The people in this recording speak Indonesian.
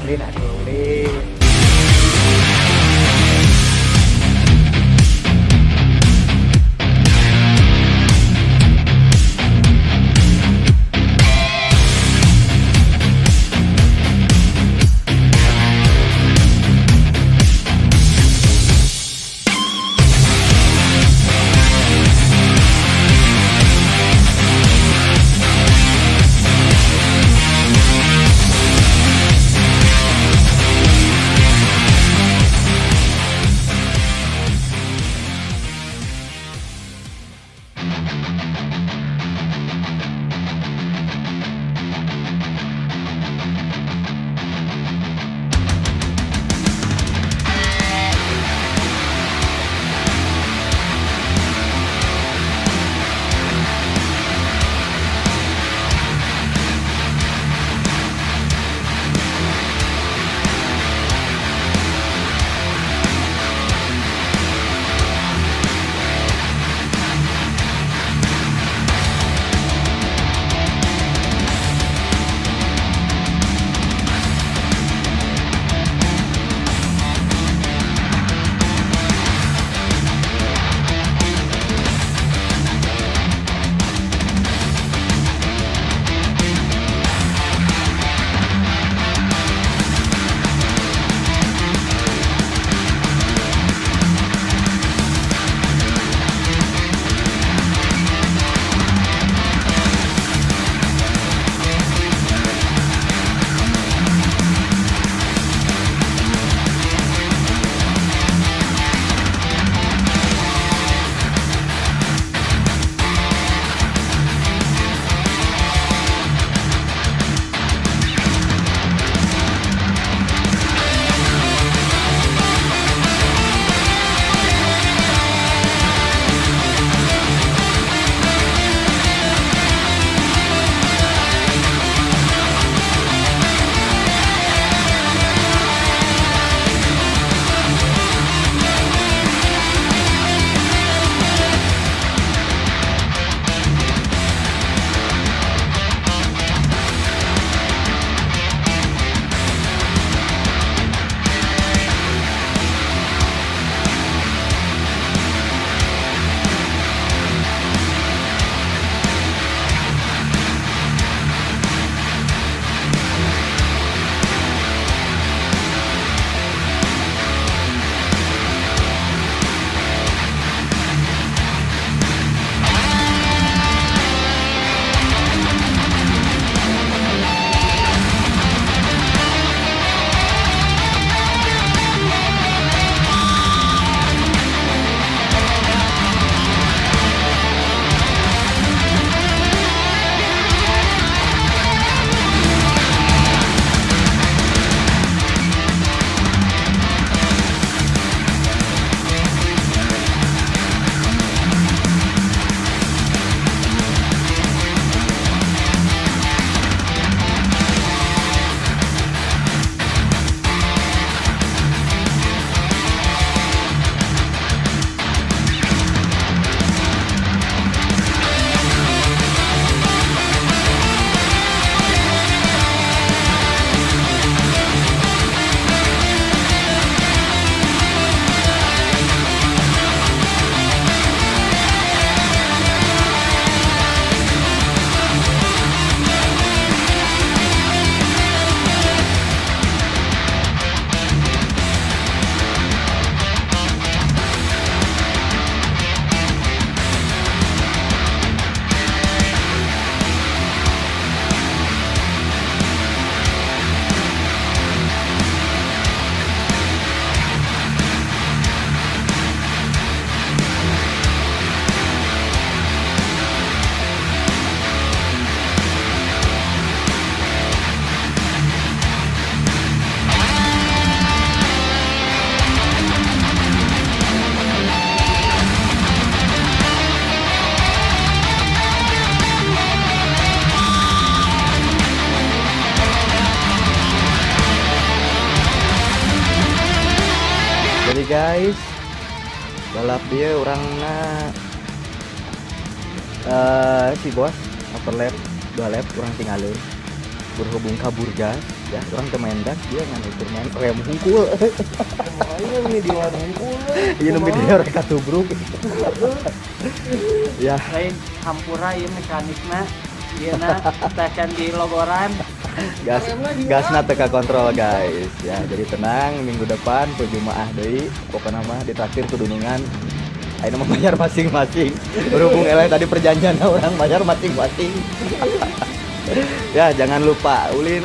Lin aduh Lin. Guys, balap dia orangnya si bos upper lap 2 lap orang tinggalin berhubung kabur gas. Ya orang main dak dia ngan ukur main rem hungkul. Ini di warung hungkul. Iya nu dia rek katubruk. Ya Lain hampura ieu mekanikna. Dieuna tekan di logoran. gasna teka kontrol guys ya, jadi tenang, minggu depan perjumaah deui pokoknya mah ditraktir kuduningan ayeuna mah bayar masing-masing berhubung eleh tadi perjanjian orang bayar masing-masing. Ya jangan lupa ulin